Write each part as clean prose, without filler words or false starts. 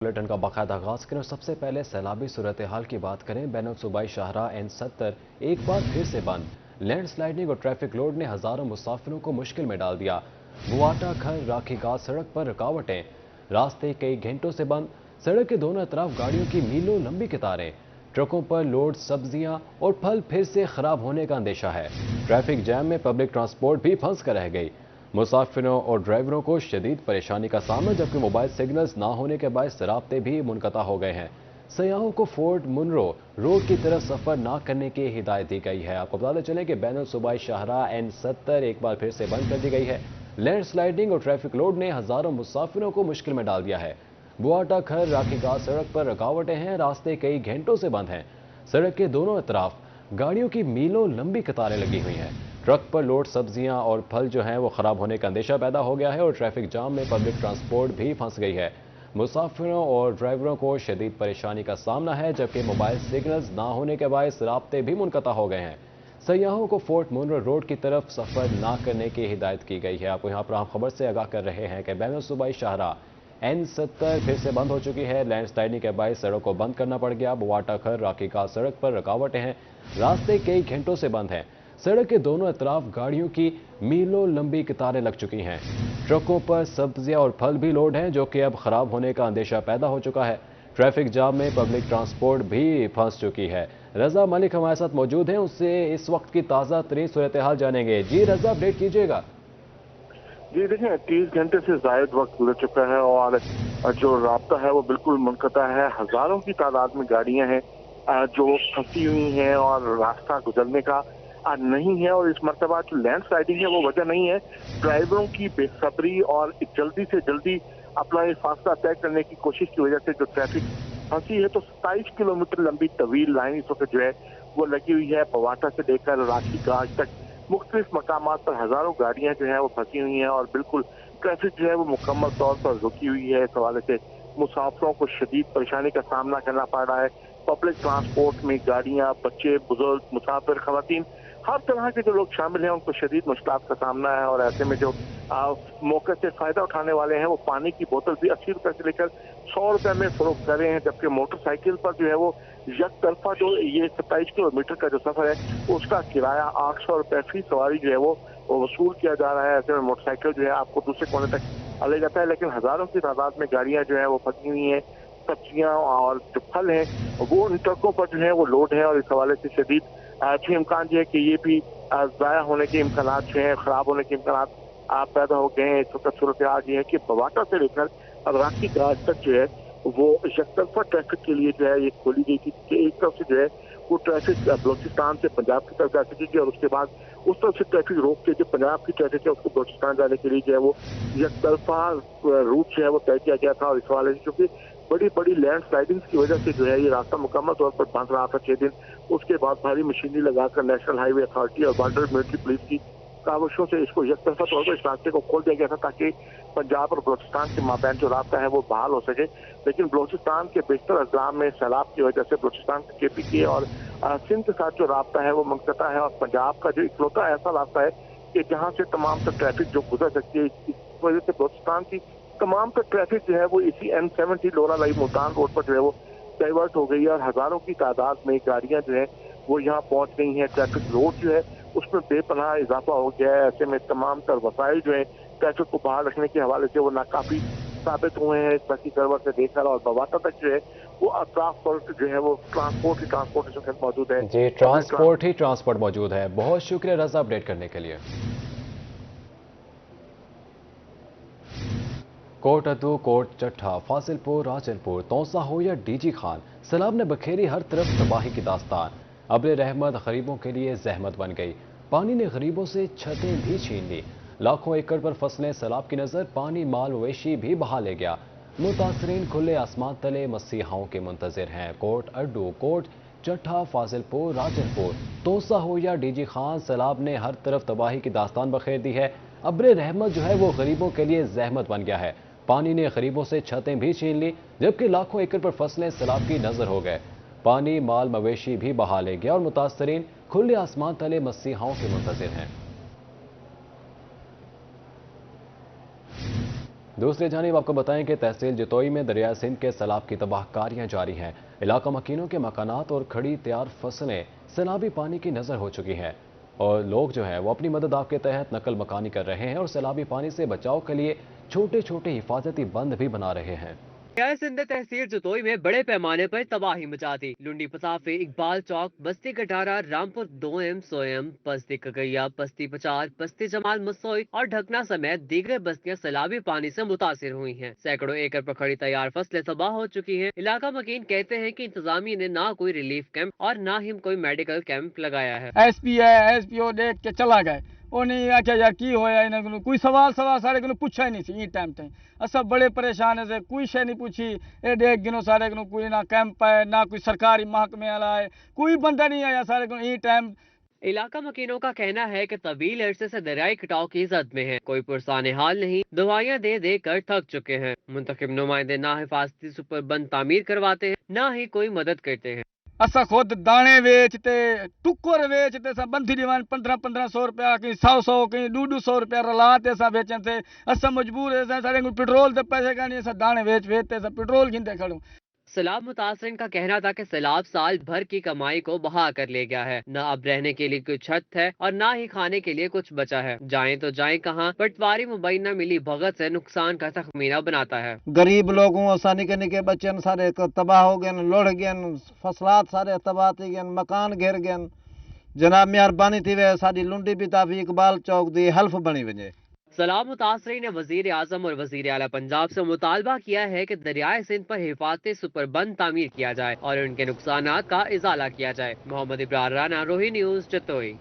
Bulletin का बाकायदा आगाज करें और सबसे पहले सैलाबी सूरत हाल की बात करें। बैनुल सूबाई शाहराह N70 एक बार फिर से बंद। लैंड स्लाइडिंग और ट्रैफिक लोड ने हजारों मुसाफिरों को मुश्किल में डाल दिया। बुआटा खर राखी घाट सड़क पर रुकावटें, रास्ते कई घंटों से बंद। सड़क के दोनों तरफ गाड़ियों की मीलों लंबी कतारें, ट्रकों पर लोड सब्जियां और फल फिर से खराब होने का अंदेशा है। ट्रैफिक जैम में पब्लिक ट्रांसपोर्ट भी फंस कर रह गई। मुसाफिरों और ड्राइवरों को शदीद परेशानी का सामना, जबकि मोबाइल सिग्नल्स ना होने के बायस राब्ते भी मुनक़ता हो गए हैं। सयाहों को फोर्ट मुनरो रोड की तरफ सफर ना करने की हिदायत दी गई है। आपको बताते चलें कि बैनुल सूबाई शाहराह N70 एक बार फिर से बंद कर दी गई है। लैंड स्लाइडिंग और ट्रैफिक लोड ने हजारों मुसाफिरों को मुश्किल में डाल दिया है। बुआटा खर राखी घाट सड़क पर रुकावटें हैं, रास्ते कई घंटों से बंद हैं। सड़क के दोनों तरफ गाड़ियों की मीलों लंबी कतारें लगी हुई हैं। ट्रक पर लोड सब्जियां और फल जो हैं वो खराब होने का अंदेशा पैदा हो गया है और ट्रैफिक जाम में पब्लिक ट्रांसपोर्ट भी फंस गई है। मुसाफिरों और ड्राइवरों को शदीद परेशानी का सामना है, जबकि मोबाइल सिग्नल्स ना होने के बायस राब्ते भी मुनक़ता हो गए हैं। सयाहों को फोर्ट मुनरो रोड की तरफ सफर ना करने की हिदायत की गई है। आपको यहाँ पर हम खबर से आगाह कर रहे हैं कि बैनुल सूबाई शाहराह N70 फिर से बंद हो चुकी है। लैंड स्लाइडिंग के बायस सड़क को बंद करना पड़ गया। बुआटा खर राखी घाट सड़क पर रुकावटें हैं, रास्ते कई घंटों से बंद हैं। सड़क के दोनों तरफ गाड़ियों की मीलों लंबी कतारें लग चुकी हैं। ट्रकों पर सब्जियां और फल भी लोड हैं, जो कि अब खराब होने का अंदेशा पैदा हो चुका है। ट्रैफिक जाम में पब्लिक ट्रांसपोर्ट भी फंस चुकी है। रजा मलिक हमारे साथ मौजूद हैं, उससे इस वक्त की ताज़ा तरीन सूरत हाल जानेंगे। जी रजा, अपडेट कीजिएगा। जी देखिए, 30 घंटे से जायद वक्त गुजर चुका है और जो रास्ता है वो बिल्कुल मुनक़ता है। हजारों की तादाद में गाड़ियां हैं जो फंसी हुई हैं और रास्ता गुजरने का नहीं है। और इस मरतबा जो लैंड स्लाइडिंग है वो वजह नहीं है, ड्राइवरों की बेसब्री और जल्दी से जल्दी अपना ये फासला तय करने की कोशिश की वजह से जो ट्रैफिक फंसी है। तो 27 किलोमीटर लंबी तवील लाइन इस वक्त जो है वो लगी हुई है। बवाटा से लेकर राखी घाट तक मुख्तलिफ मकामात पर हजारों गाड़ियां जो है वो फंसी हुई हैं और बिल्कुल ट्रैफिक जो है वो मुकम्मल तौर पर रुकी हुई है। इस हवाले से मुसाफिरों को शदीद परेशानी का सामना करना पड़ रहा है। पब्लिक ट्रांसपोर्ट में गाड़ियां, बच्चे, बुजुर्ग, मुसाफिर, खवातीन, हर तरह के जो लोग शामिल हैं उनको शदीद मुश्किलात का सामना है। और ऐसे में जो मौके से फायदा उठाने वाले हैं वो पानी की बोतल भी 80 रुपए से लेकर 100 रुपए में फरोख्त कर रहे हैं, जबकि मोटरसाइकिल पर जो है वो एक तरफा जो ये 27 किलोमीटर का जो सफर है उसका किराया 800 रुपए फी सवारी जो है वो वसूल किया जा रहा है। ऐसे में मोटरसाइकिल जो है आपको दूसरे कोने तक ले जाता है, लेकिन हजारों की तादाद में गाड़ियां जो है वो फंसी हुई हैं। सब्जियां और जो फल हैं वो उन ट्रकों पर जो है वो लोड है और इस हवाले से शदीद जो इम्कान जो है कि ये भी ज़ाया होने के इम्कान जो है, खराब होने के इम्कान पैदा हो गए हैं। इस वक्त सूरत हाल ये है कि बवाटा से लेकर राखी घाट तक जो है वो एकतरफा ट्रैफिक के लिए जो है ये खोली गई थी कि एक तरफ से जो है वो ट्रैफिक बलोचिस्तान से पंजाब की तरफ जा सकेगी और उसके बाद उस तरफ से ट्रैफिक रोक के जो पंजाब की ट्रैफिक है उसको बलोचिस्तान जाने के लिए जो है वो एकतरफा रूट जो है वो तय किया गया था। और इस हवाले से क्योंकि बड़ी बड़ी लैंड स्लाइडिंग की वजह से जो है ये रास्ता मुकम्मल तौर पर बंद रहा था 6 दिन। उसके बाद भारी मशीनरी लगाकर नेशनल हाईवे अथॉरिटी और बॉर्डर मिलिट्री पुलिस की कावशों से इसको एकतरफा तौर पर इस रास्ते को खोल दिया गया था ताकि पंजाब और बलोचिस्तान के माबैन जो रास्ता है वो बहाल हो सके। लेकिन बलोचिस्तान के बेशतर अजलाम में सैलाब की वजह से बलोचिस्तान के KPK और सिंध के साथ जो रास्ता है वो मुनक़ता है और पंजाब का जो इकलौता ऐसा रास्ता है कि जहाँ से तमाम तर ट्रैफिक जो गुजर सकती है। इस वजह से बलोचिस्तान की तमाम तर ट्रैफिक जो है वो इसी N70 लोरा लाई मुल्तान रोड पर जो है वो डाइवर्ट हो गई है और हजारों की तादाद में गाड़ियां जो है वो यहाँ पहुंच गई हैं। ट्रैफिक लोड जो है उसमें बेपनाह इजाफा हो गया है। ऐसे में तमाम तर वसाइल जो है ट्रैफिक को बाहर रखने के हवाले से वो नाकाफी साबित हुए हैं। सकी सर्वर से लेकर और बवाटा तक जो है वो अतराफ पर जो है वो ट्रांसपोर्टेशन मौजूद है। जी, ट्रांसपोर्ट मौजूद है। बहुत शुक्रिया रजा अपडेट करने के लिए। कोट अदू, कोट चट्ठा, फासिलपुर, राजनपुर, तौसा हो या DG खान, सैलाब ने बखेरी हर तरफ तबाही की दास्तान। अब्र रहमत गरीबों के लिए जहमत बन गई। पानी ने गरीबों से छतें भी छीन ली। लाखों एकड़ पर फसलें सैलाब की नजर, पानी माल मवेशी भी बहा ले गया। मुतासरीन खुले आसमान तले मसीहाओं के मुंतजिर हैं। कोट अड्डू, कोट चट्ठा, फासिलपुर, राजनपुर, तौसा हो या DG खान, सैलाब ने हर तरफ तबाही की दास्तान बखेर दी है। अब्र रहमत जो है वो गरीबों के लिए जहमत बन गया है। पानी ने गरीबों से छतें भी छीन ली, जबकि लाखों एकड़ पर फसलें सैलाब की नजर हो गए। पानी माल मवेशी भी बहा ले गया और मुतासरीन खुले आसमान तले मसीहाओं के मुंतजिर हैं। دوسری جانب آپ کو بتائیں کہ تحصیل جتوئی میں دریائے سندھ کے سیلاب کی تباہ کاریاں جاری ہیں۔ علاقہ مکینوں کے مکانات اور کھڑی تیار فصلیں سیلابی پانی کی نظر ہو چکی ہیں اور لوگ جو ہیں وہ اپنی مدد آپ کے تحت نقل مکانی کر رہے ہیں اور سیلابی پانی سے بچاؤ کے لیے چھوٹے چھوٹے حفاظتی بند بھی بنا رہے ہیں۔ دریائے سندھ تحصیل جتوئی میں بڑے پیمانے پر تباہی مچا دی۔ لنڈی پسافے، اقبال چوک، بستی کٹارا، رامپور 2M، سوئم، بستی ککیا، بستی پچار، بستی جمال مسوئی اور ڈھکنا سمیت دیگر بستیاں سیلابی پانی سے متاثر ہوئی ہیں۔ سینکڑوں ایکڑ پر کھڑی تیار فصلیں تباہ ہو چکی ہیں۔ علاقہ مکین کہتے ہیں کہ انتظامیہ نے نہ کوئی ریلیف کیمپ اور نہ ہی کوئی میڈیکل کیمپ لگایا ہے۔ ایس پی او دیکھ کے چلا گئے، انہیں آخیا یار کی ہویا انہیں کوئی سوال سارے کو پوچھا ہی نہیں سی ٹائم تھی۔ اصل بڑے پریشان سے کوئی شے نہیں پوچھی، یہ دیکھ گنو سارے کو کوئی نہ کیمپ ہے نہ کوئی سرکاری محکمے والا ہے، کوئی بندہ نہیں آیا سارے کو ٹائم۔ علاقہ مکینوں کا کہنا ہے کہ طویل عرصے سے دریائی کٹاؤ کی زد میں ہے، کوئی پرسان حال نہیں، دوائیاں دے دے کر تھک چکے ہیں۔ منتخب نمائندے نہ حفاظتی سپر بند تعمیر کرواتے ہیں نہ ہی کوئی مدد کرتے ہیں۔ اسا خود دانے ویچتے، ٹکر ویچتے، سا بندھی دیوان 1500 روپیہ، کہیں 100 کہیں 200 روپیہ رلاتے سا بیچن سے۔ اسا مجبور ہے سارے کو پیٹرول دے پیسے کا نہیں، سا دانے ویچتے سا پیٹرول گھنتے کھڑوں۔ سیلاب متاثرین کا کہنا تھا کہ سیلاب سال بھر کی کمائی کو بہا کر لے گیا ہے، نہ اب رہنے کے لیے کوئی چھت ہے اور نہ ہی کھانے کے لیے کچھ بچا ہے۔ جائیں تو جائیں کہاں؟ پٹواری مبینہ ملی بھگت سے نقصان کا تخمینہ بناتا ہے۔ غریب لوگوں نکے نکے بچے سارے تباہ ہو گئے، لڑ گئے، فصلات سارے تباہ تھی گئے، مکان گھر گئے۔ جناب مہربانی تھی وے ساری لنڈی بھی تافی اقبال چوک دی حلف بنی وجے۔ سیلاب متاثرین نے وزیر اعظم اور وزیر اعلیٰ پنجاب سے مطالبہ کیا ہے کہ دریائے سندھ پر حفاظتی سپر بند تعمیر کیا جائے اور ان کے نقصانات کا ازالہ کیا جائے۔ محمد ابرار رانا، روہی نیوز، جتوئی۔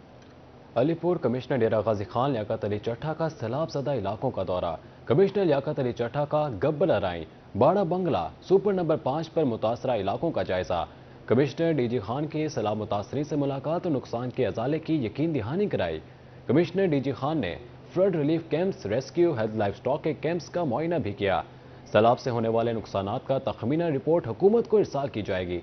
علی پور کمشنر ڈیرہ غازی خان لیاقت علی چٹھا کا سیلاب زدہ علاقوں کا دورہ۔ کمشنر لیاقت علی چٹھا کا گبر ارائیں، باڑہ بنگلہ، سپر نمبر 5 پر متاثرہ علاقوں کا جائزہ۔ کمشنر ڈی جی خان کی سیلاب متاثرین سے ملاقات اور نقصان کے ازالے کی یقین دہانی کرائی۔ کمشنر ڈی جی خان نے flood relief camps, rescue, health livestock کے کیمپس کا معائنہ بھی کیا۔ سیلاب سے ہونے والے نقصانات کا تخمینہ رپورٹ حکومت کو ارسال کی جائے گی۔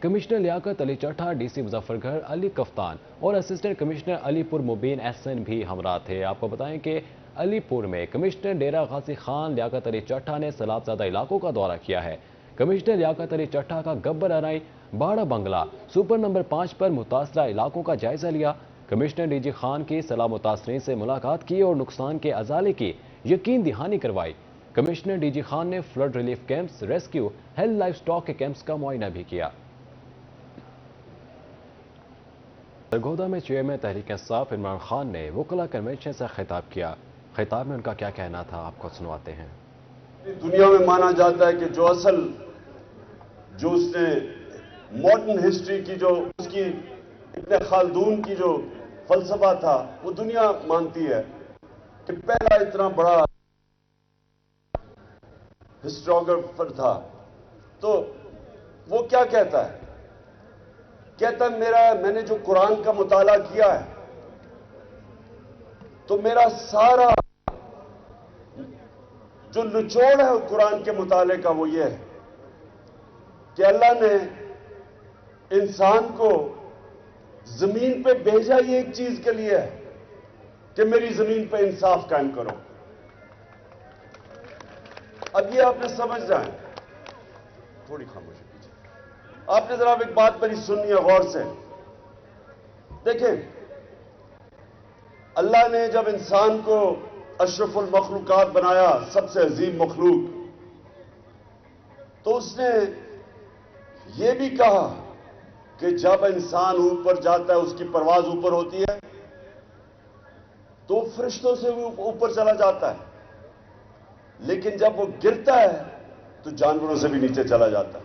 Commissioner Liaquat Ali چٹھا، D C Muzaffar گڑھ علی کفتان اور اسسٹنٹ کمشنر علی پور مبین احسن بھی ہمراہ تھے۔ آپ کو بتائیں کہ علی پور میں کمشنر ڈیرہ غازی خان لیاقت علی چٹھا نے سیلاب زدہ علاقوں کا دورہ کیا ہے۔ کمشنر لیاقت علی چٹھا کا گبر ارائیں، باڑہ بنگلہ، سپر نمبر 5 پر متاثرہ علاقوں کا جائزہ لیا۔ کمشنر ڈی جی خان کی سیلاب متاثرین سے ملاقات کی اور نقصان کے ازالے کی یقین دہانی کروائی۔ کمشنر ڈی جی خان نے flood relief camps, rescue, health livestock کے کیمپس کا معائنہ بھی کیا۔ سرگودا میں چیئرمین تحریک انصاف عمران خان نے وکلاء کنونشن سے خطاب کیا۔ خطاب میں ان کا کیا کہنا تھا، آپ کو سنواتے ہیں۔ دنیا میں مانا جاتا ہے کہ جو اس نے ماڈرن ہسٹری کی جو اس کی ابن خلدون کی جو فلسفہ تھا وہ دنیا مانتی ہے کہ پہلا اتنا بڑا ہسٹوریوگرافر تھا۔ تو وہ کیا کہتا ہے؟ کہتا ہے میں نے جو قرآن کا مطالعہ کیا ہے تو میرا سارا جو نچوڑ ہے قرآن کے مطالعے کا وہ یہ ہے کہ اللہ نے انسان کو زمین پہ بھیجا ہی ایک چیز کے لیے ہے کہ میری زمین پہ انصاف قائم کرو۔ اب یہ آپ نے سمجھ جائیں، تھوڑی خاموشی کیجیے، آپ نے ذرا ایک بات میری سننی ہے غور سے۔ دیکھیں، اللہ نے جب انسان کو اشرف المخلوقات بنایا، سب سے عظیم مخلوق، تو اس نے یہ بھی کہا کہ جب انسان اوپر جاتا ہے، اس کی پرواز اوپر ہوتی ہے تو فرشتوں سے بھی اوپر چلا جاتا ہے، لیکن جب وہ گرتا ہے تو جانوروں سے بھی نیچے چلا جاتا ہے۔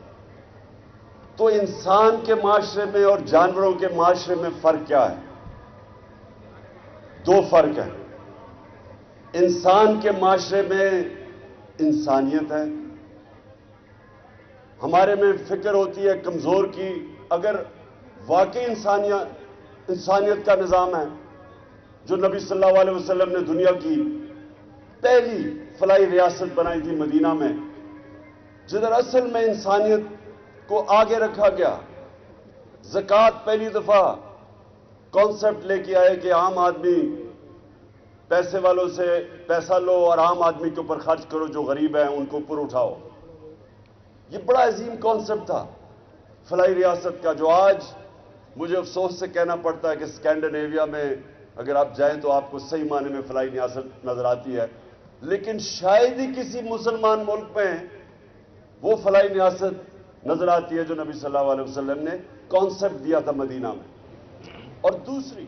تو انسان کے معاشرے میں اور جانوروں کے معاشرے میں فرق کیا ہے؟ دو فرق ہیں۔ انسان کے معاشرے میں انسانیت ہے، ہمارے میں فکر ہوتی ہے کمزور کی۔ اگر واقعی انسانیت کا نظام ہے جو نبی صلی اللہ علیہ وسلم نے دنیا کی پہلی فلاحی ریاست بنائی تھی مدینہ میں، جدھر اصل میں انسانیت کو آگے رکھا گیا، زکوٰۃ پہلی دفعہ کانسیپٹ لے کے آئے کہ عام آدمی पैसे वालों से पैसा लो और आम आदमी के ऊपर खर्च करो, जो गरीब हैं उनको ऊपर उठाओ। ये बड़ा अजीम कॉन्सेप्ट था फलाई रियासत का, जो आज मुझे अफसोस से कहना पड़ता है कि स्कैंडिनेविया में अगर आप जाएं तो आपको सही माने में फलाई रियासत नजर आती है, लेकिन शायद ही किसी मुसलमान मुल्क में वो फलाई रियासत नजर आती है जो नबी सल्लल्लाहु अलैहि वसल्लम ने कॉन्सेप्ट दिया था मदीना में। और दूसरी,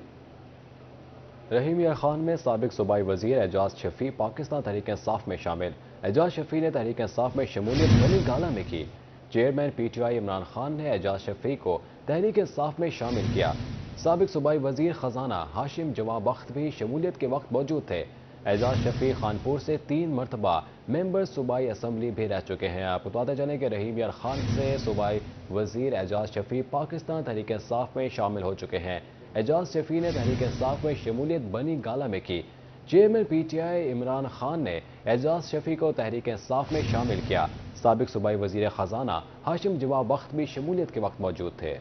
रहीम यार खान में साबिक सूबाई वजीर एजाज शफी पाकिस्तान तहरीक इंसाफ में शामिल। एजाज शफी ने तहरीक इंसाफ में शमूलियत बनी गाला में की। चेयरमैन पीटीआई इमरान खान ने एजाज शफी को तहरीक इंसाफ में शामिल किया। साबिक सूबाई वजीर खजाना हाशिम जवाब बख्त भी शमूलियत के वक्त मौजूद थे। एजाज शफी खानपुर से 3 मरतबा मेंबर सूबाई असम्बली भी रह चुके हैं। आपको बताते चलें कि रहीम यार खान से सूबाई वजीर एजाज शफी पाकिस्तान तहरीक इंसाफ में शामिल हो चुके हैं। एजाज शफी ने तहरीक इंसाफ में शमूलियत बनी गाला में की। चेयरमैन पीटीआई इमरान खान ने एजाज शफी को तहरीक इंसाफ में शामिल किया। साबिक सूबाई वजीर खजाना हाशिम जवाब बख्त भी शमूलियत के वक्त मौजूद थे।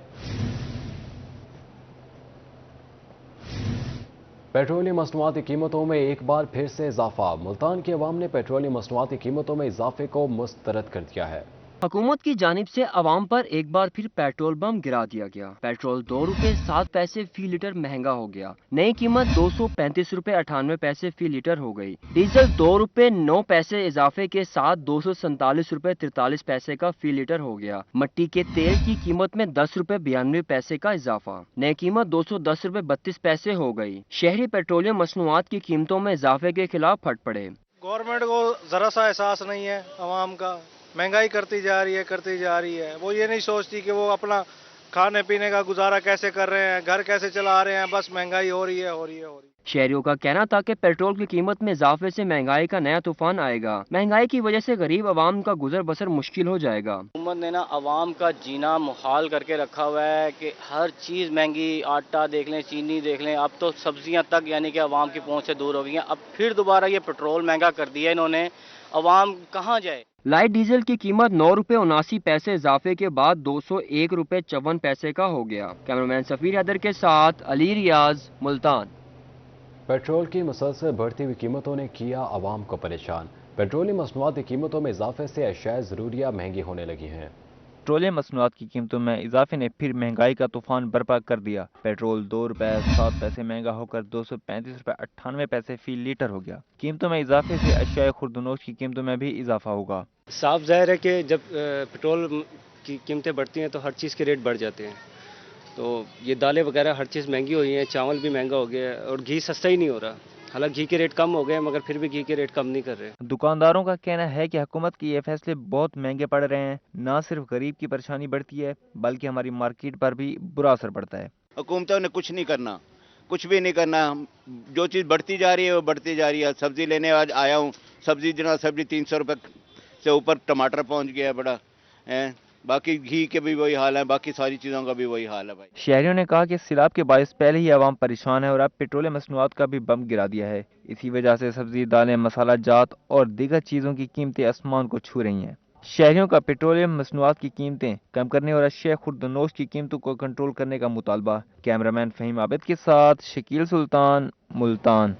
पेट्रोलियम मसनूआत की कीमतों में एक बार फिर से इजाफा। मुल्तान की अवाम ने पेट्रोलियम मसनूआत की कीमतों में इजाफे को मुस्तरद कर दिया है। हुकूमत की जानिब से आवाम पर एक बार फिर पेट्रोल बम गिरा दिया गया। पेट्रोल 2 रुपए 7 पैसे फी लीटर महंगा हो गया। नई कीमत 235 रुपए 98 पैसे फी लीटर हो गई। डीजल 2 रुपए 9 पैसे इजाफे के साथ 247 रुपए 43 पैसे का फी लीटर हो गया। मट्टी के तेल की कीमत में 10 रुपए 92 पैसे का इजाफा। नई कीमत 210 रुपए 32 पैसे हो गई। शहरी पेट्रोलियम मसनूआत की कीमतों में इजाफे के खिलाफ फट पड़े। गवर्नमेंट को जरा सा एहसास नहीं है आवाम का, महंगाई करती जा रही है। वो ये नहीं सोचती कि वो अपना खाने पीने का गुजारा कैसे कर रहे हैं, घर कैसे चला रहे हैं, बस महंगाई हो रही है। शहरियों का कहना था कि पेट्रोल की कीमत में इजाफे से महंगाई का नया तूफान आएगा। महंगाई की वजह से गरीब आवाम का गुजर बसर मुश्किल हो जाएगा। हुकूमत ने ना आवाम का जीना मुहाल करके रखा हुआ है कि हर चीज़ महंगी, आटा देख लें, चीनी देख लें, अब तो सब्जियां तक यानी कि आवाम की पहुंच से दूर हो गई हैं। अब फिर दोबारा ये पेट्रोल महंगा कर दिया इन्होंने, आवाम कहाँ जाए। लाइट डीजल की कीमत 9 रुपए 79 पैसे इजाफे के बाद 201 रुपए 54 पैसे का हो गया। कैमरामैन सफीर हैदर के साथ अली रियाज, मुल्तान। पेट्रोल की मुसलसल बढ़ती हुई कीमतों ने किया आवाम को परेशान। पेट्रोलियम मसनूआत की कीमतों में इजाफे से अशिया ज़रूरिया महंगी होने लगी हैं। पेट्रोलियम मसनूआत की कीमतों में इजाफे ने फिर महंगाई का तूफान बर्पा कर दिया। पेट्रोल 2 रुपए 7 पैसे महंगा होकर 235 रुपए 98 पैसे फी लीटर हो गया। कीमतों में इजाफे से अशिया खुर्दनोश की कीमतों में भी इजाफा होगा। साफ जाहिर है कि जब पेट्रोल की कीमतें बढ़ती हैं तो हर चीज़ के रेट बढ़ जाते हैं। तो ये दालें वगैरह हर चीज़ महंगी हुई हैं, चावल भी महंगा हो गया है और घी सस्ता ही नहीं हो रहा। हालांकि घी के रेट कम हो गए मगर फिर भी घी के रेट कम नहीं कर रहे। दुकानदारों का कहना है कि हुकूमत के ये फैसले बहुत महंगे पड़ रहे हैं। न सिर्फ गरीब की परेशानी बढ़ती है बल्कि हमारी मार्केट पर भी बुरा असर पड़ता है। हुकूमतों ने कुछ नहीं करना, कुछ भी नहीं करना। जो चीज़ बढ़ती जा रही है वो बढ़ती जा रही है। सब्जी लेने आज आया हूँ, सब्जी 300 रुपये से ऊपर टमाटर पहुँच गया है बड़ा है। बाकी घी के भी वही हाल है, बाकी सारी चीज़ों का भी वही हाल है भाई। शहरियों ने कहा कि सैलाब के बायस पहले ही आवाम परेशान है और अब पेट्रोलियम मसनूआत का भी बम गिरा दिया है। इसी वजह से सब्जी, दालें, मसाला जात और दीगर चीज़ों की कीमतें आसमान को छू रही हैं। शहरियों का पेट्रोलियम मसनूआत की कीमतें कम करने और अशिया खुर्दनोश की कीमतों को कंट्रोल करने का मुतालबा। कैमरामैन फहीम आबिद के साथ शकील सुल्तान, मुल्तान।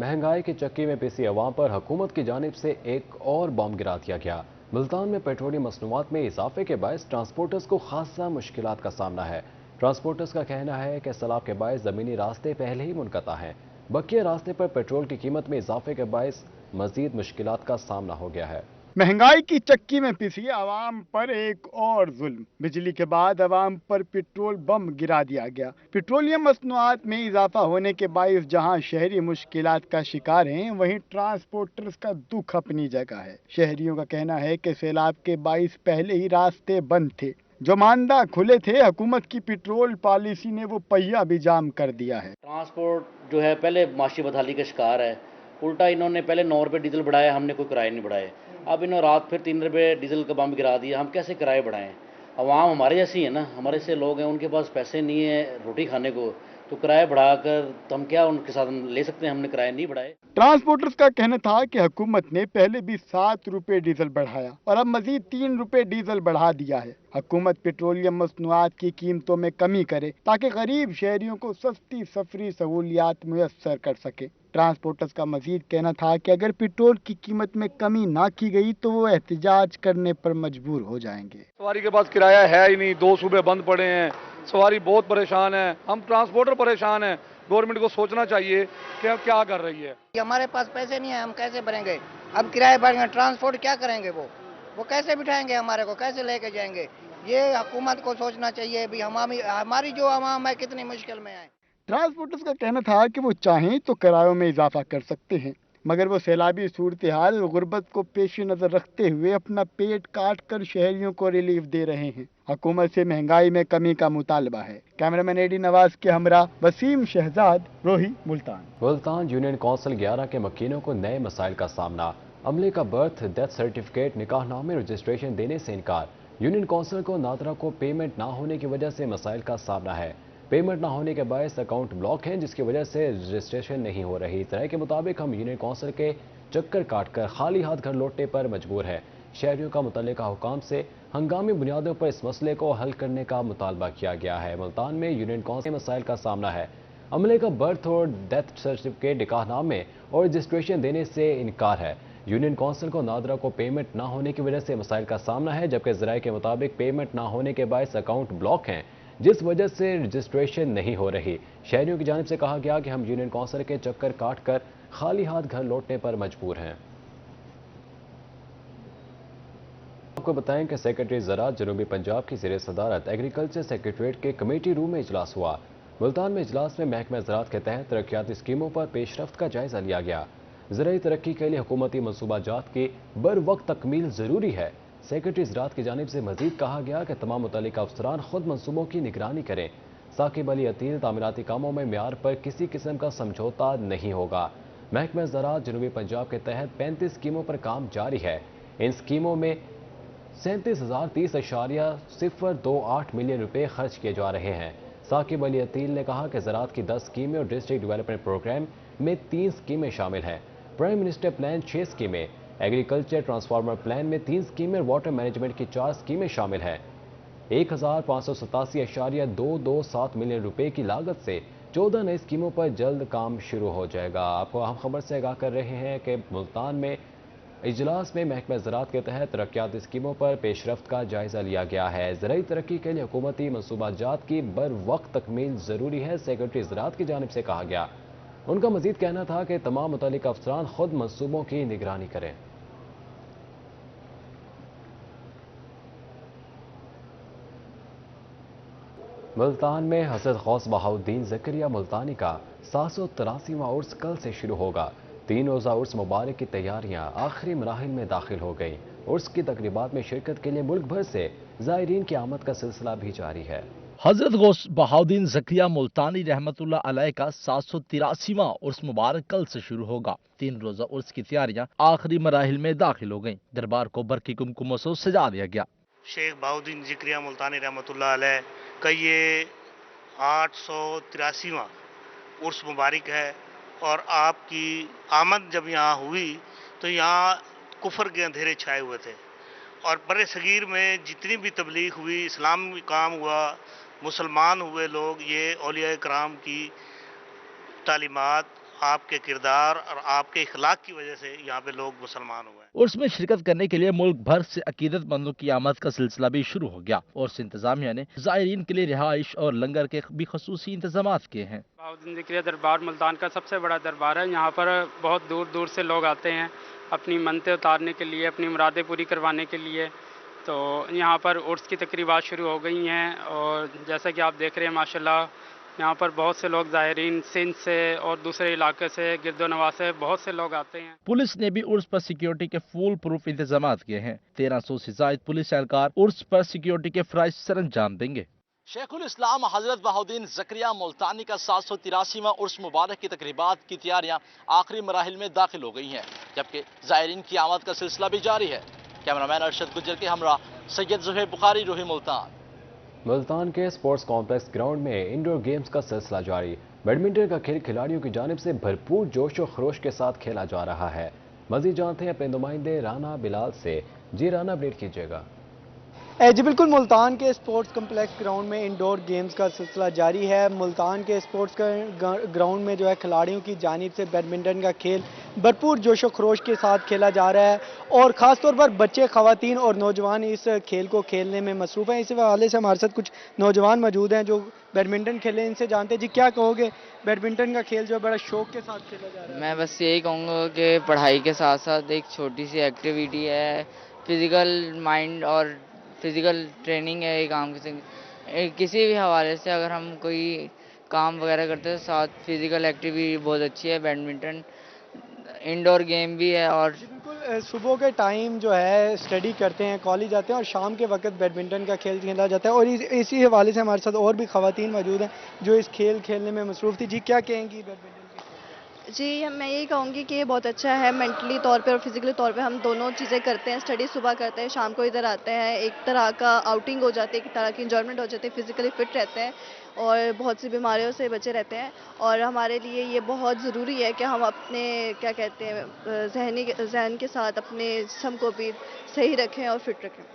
महंगाई की चक्की में पिसी अवाम पर हुकूमत की जानिब से एक और बम गिरा दिया गया। मुल्तान में पेट्रोलियम मसनूआत में इजाफे के बायस ट्रांसपोर्टर्स को खासा मुश्किलात का सामना है। ट्रांसपोर्टर्स का कहना है कि सैलाब के बायस ज़मीनी रास्ते पहले ही मुनक़ता हैं। बकिया रास्ते पर पेट्रोल की कीमत में इजाफे के बायस मजीद मुश्किलात का सामना हो गया है। महंगाई की चक्की में पिसी आवाम पर एक और जुल्म। बिजली के बाद आवाम पर पेट्रोल बम गिरा दिया गया। पेट्रोलियम मसनूआत में इजाफा होने के बायस जहां शहरी मुश्किलात का शिकार हैं, वहीं ट्रांसपोर्टर्स का दुख अपनी जगह है। शहरियों का कहना है कि सैलाब के बायस पहले ही रास्ते बंद थे, जो मानदा खुले थे। हुकूमत की पेट्रोल पॉलिसी ने वो पहिया भी जाम कर दिया है। ट्रांसपोर्ट जो है पहले माशी बदहाली का शिकार है। उल्टा इन्होंने पहले 9 रुपये डीजल बढ़ाया, हमने कोई किराए नहीं बढ़ाए। अब इन्होंने रात फिर 3 रुपये डीजल का बम गिरा दिया। हम कैसे किराए बढ़ाएं? अवाम हमारे जैसी है ना, हमारे से लोग हैं, उनके पास पैसे नहीं है रोटी खाने को, तो किराए बढ़ाकर हम क्या उनके साथ ले सकते हैं? हमने किराए नहीं बढ़ाए। ट्रांसपोर्टर्स का कहना था कि हुकूमत ने पहले भी 7 रुपये डीजल बढ़ाया और अब मजीद 3 रुपये डीजल बढ़ा दिया है। हुकूमत पेट्रोलियम मसनूआत की कीमतों में कमी करे ताकि गरीब शहरियों को सस्ती सफरी सहूलियात मुयस्सर कर सके। ट्रांसपोर्टर्स का मजीद कहना था कि अगर पेट्रोल की कीमत में कमी ना की गई तो वो एहतजाज करने पर मजबूर हो जाएंगे। सवारी के पास किराया है ही नहीं, 2 सूबे बंद पड़े हैं, सवारी बहुत परेशान है, हम ट्रांसपोर्टर परेशान हैं। गवर्नमेंट को सोचना चाहिए कि अब क्या कर रही है। हमारे पास पैसे नहीं है, हम कैसे भरेंगे? अब किराए बढ़ गए, ट्रांसपोर्ट क्या करेंगे? वो कैसे बिठाएंगे हमारे को, कैसे लेके जाएंगे? ये हुकूमत को सोचना चाहिए भी हमारी जो आवाम है कितनी मुश्किल में है। ट्रांसपोर्टर्स का कहना था कि वो चाहें तो किरायों में इजाफा कर सकते हैं, मगर वो सैलाबी सूरत हाल और गुर्बत को पेश नज़र रखते हुए अपना पेट काट कर शहरियों को रिलीफ दे रहे हैं। हुकूमत से महंगाई में कमी का मुतालबा है। कैमरामैन एडी नवाज के हमरा वसीम शहजाद, रोही, मुल्तान। मुल्तान यूनियन कौंसिल 11 के मकीनों को नए मसाइल का सामना। अमले का बर्थ डेथ सर्टिफिकेट निकाहनामे रजिस्ट्रेशन देने से इनकार। यूनियन कौंसिल को नादरा को पेमेंट ना होने की वजह से मसाइल का सामना है। पेमेंट ना होने के बायस अकाउंट ब्लॉक है, जिसकी वजह से रजिस्ट्रेशन नहीं हो रही। इस तरह के मुताबिक हम यूनियन कौंसिल के चक्कर काटकर खाली हाथ घर लौटने पर मजबूर है। शहरियों का मुतल्लिका हुकाम से हंगामी बुनियादों पर इस मसले को हल करने का मुतालबा किया गया है। मुल्तान में यूनियन कौंसिल मसाइल का सामना है। अमले का बर्थ और डेथ सर्टिफिकेट निकाहनामे और रजिस्ट्रेशन देने से इनकार है। यूनियन कौंसिल को नादरा को पेमेंट ना होने की वजह से मसाइल का सामना है, जबकि ज़राए के मुताबिक पेमेंट ना होने के बायस अकाउंट ब्लॉक हैं, जिस वजह से रजिस्ट्रेशन नहीं हो रही। शहरियों की जानिब से कहा गया कि हम यूनियन कौंसिल के चक्कर काट कर खाली हाथ घर लौटने पर मजबूर हैं। आपको बताएं कि सेक्रेटरी ज़राअत जनूबी पंजाब की ज़ेर सदारत एग्रीकल्चर सेक्रेटरीट के कमेटी रूम में इजलास हुआ। मुल्तान में इजलास में महकमा ज़राअत के तहत तरक्याती स्कीमों पर पेशरफ्त का जायजा लिया गया। ज़राई तरक्की के लिए हुकूमती मनसूबाजात की बर वक्त तकमील ज़रूरी है। सेक्रेटरी ज़राअत की जानिब से मजीद कहा गया कि तमाम मुतल्लिका अफसरान खुद मनसूबों की निगरानी करें। साकिब अली अतील, तामीराती कामों में म्यार पर किसी किस्म का समझौता नहीं होगा। महकमा ज़राअत जनूबी पंजाब के तहत 35 स्कीमों पर काम जारी है। इन स्कीमों में 37,030.028 मिलियन रुपए खर्च किए जा रहे हैं। साकिब अली अतील ने कहा कि ज़राअत की 10 स्कीमें और डिस्ट्रिक्ट डेवलपमेंट प्रोग्राम में 3 स्कीमें शामिल हैं। प्राइम मिनिस्टर प्लान 6 स्कीमें, एग्रीकल्चर ट्रांसफार्मर प्लान में 3 स्कीमें, वाटर मैनेजमेंट की 4 स्कीमें शामिल हैं। 1,587.227 मिलियन रुपए की लागत से 14 नई स्कीमों पर जल्द काम शुरू हो जाएगा। आपको अहम खबर से आगाह कर रहे हैं कि मुल्तान में इजलास में महकमा ज़राअत के तहत तरक्याती स्कीमों पर पेशरफ्त का जायजा लिया गया है। ज़राई तरक्की के लिए हुकूमती मनसूबाजात की बर वक्त तकमील ज़रूरी है, सेक्रेटरी ज़राअत की जानिब से कहा गया। उनका मजीद कहना था कि तमाम मुतल्लिका अफसरान खुद मनसूबों की निगरानी करें। मुल्तान में हज़रत गौस बहाउद्दीन ज़करिया मुल्तानी का 783वां उर्स कल से शुरू होगा। 3 रोज़ा उर्स मुबारक की तैयारियां आखिरी मराहिल में दाखिल हो गई। उर्स की तकरीबात में शिरकत के लिए मुल्क भर से ज़ायरीन की आमद का सिलसिला भी जारी है। हजरत गौस बहाउद्दीन ज़करिया मुल्तानी रहमतुल्लाह अलैह का 783वां उर्स मुबारक कल से शुरू होगा। 3 रोज़ा उर्स की तैयारियां आखिरी मराहिल में दाखिल हो गईं। दरबार को बरकी कुमकुमों से सजा दिया गया। शेख बहाउद्दीन ज़करिया मुल्तानी रहमतुल्लाह अलैह का ये 883वां उर्स मुबारक है और आपकी आमद जब यहाँ हुई तो यहाँ कुफर के अंधेरे छाए हुए थे और बड़े सगीर में जितनी भी तबलीग हुई, इस्लाम काम हुआ, मुसलमान हुए लोग, ये औलिया कराम की तालीमात, आपके किरदार और आपके इखलाक की वजह से यहाँ पे लोग मुसलमान हुए। उर्स में शिरकत करने के लिए मुल्क भर से अकीदतमंदों की आमद का सिलसिला भी शुरू हो गया। उर्स इंतजामिया ने ज़ायरीन के लिए रिहाइश और लंगर के भी खसूसी इंतजाम किए हैं। बहाउद्दीन ज़करिया दरबार मुल्तान का सबसे बड़ा दरबार है। यहाँ पर बहुत दूर दूर से लोग आते हैं अपनी मन्नतें उतारने के लिए, अपनी मुरादें पूरी करवाने के लिए। तो यहाँ पर उर्स की तकरीबात शुरू हो गई हैं और जैसा कि आप देख रहे हैं माशाल्लाह यहाँ पर बहुत से लोग ज़ायरीन सिंध से और दूसरे इलाके से, गिरदोनवा से बहुत से लोग आते हैं। पुलिस ने भी उर्स पर सिक्योरिटी के फुल प्रूफ इंतजाम किए हैं। 1300 से ज्यादा पुलिस एहलकार उर्स पर सिक्योरिटी के फराइज सर अंजाम देंगे। शेखुल इस्लाम हजरत बहाउद्दीन ज़करिया मुल्तानी का 783वां उर्स मुबारक की तकरीबात की तैयारियां आखिरी मराहिल में दाखिल हो गई हैं, जबकि ज़ायरीन की आमद का सिलसिला भी जारी है। कैमरामैन अरशद गुज्जर के हमरा सैयद ज़ुहैब बुखारी, रोही, मुल्तान। मुल्तान के स्पोर्ट्स कॉम्प्लेक्स ग्राउंड में इंडोर गेम्स का सिलसिला जारी। बैडमिंटन का खेल खिलाड़ियों की जानिब से भरपूर जोश और खरोश के साथ खेला जा रहा है। मजीद जानते हैं अपने नुमाइंदे राना बिलाल से। जी राना, अपडेट कीजिएगा। جی بالکل، ملتان کے اسپورٹس کمپلیکس گراؤنڈ میں انڈور گیمز کا سلسلہ جاری ہے۔ ملتان کے اسپورٹس گراؤنڈ میں جو ہے کھلاڑیوں کی جانب سے بیڈمنٹن کا کھیل بھرپور جوش و خروش کے ساتھ کھیلا جا رہا ہے، اور خاص طور پر بچے، خواتین اور نوجوان اس کھیل کو کھیلنے میں مصروف ہیں۔ اسی حوالے سے ہمارے ساتھ کچھ نوجوان موجود ہیں جو بیڈمنٹن کھیلے، ان سے جانتے ہیں جی کیا کہو گے، بیڈمنٹن کا کھیل جو ہے بڑا شوق کے ساتھ کھیلا جا رہا ہے؟ میں بس یہی کہوں گا کہ پڑھائی کے ساتھ ساتھ ایک چھوٹی سی ایکٹیویٹی ہے، فزیکل مائنڈ اور فزیکل ٹریننگ ہے ایک عام کسی بھی حوالے سے اگر ہم کوئی کام وغیرہ کرتے ہیں ساتھ فزیکل ایکٹیویٹی بہت اچھی ہے۔ بیڈمنٹن انڈور گیم بھی ہے، اور بالکل صبح کے ٹائم جو ہے اسٹڈی کرتے ہیں، کالج جاتے ہیں، اور شام کے وقت بیڈمنٹن کا کھیل کھیلا جاتا ہے، اور اسی حوالے سے ہمارے ساتھ اور بھی خواتین موجود ہیں جو اس کھیل کھیلنے میں مصروف تھی۔ جی کیا کہیں گی بیڈمنٹن؟ جی میں یہی کہوں گی کہ یہ بہت اچھا ہے، مینٹلی طور پہ اور فزیکلی طور پہ ہم دونوں چیزیں کرتے ہیں، اسٹڈی صبح کرتے ہیں، شام کو ادھر آتے ہیں، ایک طرح کا آؤٹنگ ہو جاتی ہے، ایک طرح کی انجوائمنٹ ہو جاتی ہے، فزیکلی فٹ رہتے ہیں اور بہت سی بیماریوں سے بچے رہتے ہیں، اور ہمارے لیے یہ بہت ضروری ہے کہ ہم اپنے کیا کہتے ہیں ذہن کے ساتھ اپنے جسم کو بھی صحیح رکھیں اور فٹ رکھیں۔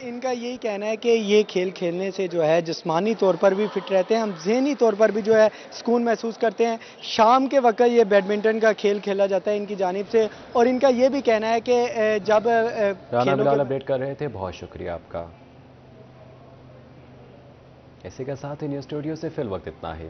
ان کا یہی کہنا ہے کہ یہ کھیل کھیلنے سے جو ہے جسمانی طور پر بھی فٹ رہتے ہیں، ہم ذہنی طور پر بھی جو ہے سکون محسوس کرتے ہیں۔ شام کے وقت یہ بیڈمنٹن کا کھیل کھیلا جاتا ہے ان کی جانب سے، اور ان کا یہ بھی کہنا ہے کہ جب رانا بلال اپڈیٹ کر رہے تھے، بہت شکریہ آپ کا۔ اسی کے ساتھ ہی نیوز اسٹوڈیو سے فی الوقت اتنا ہے۔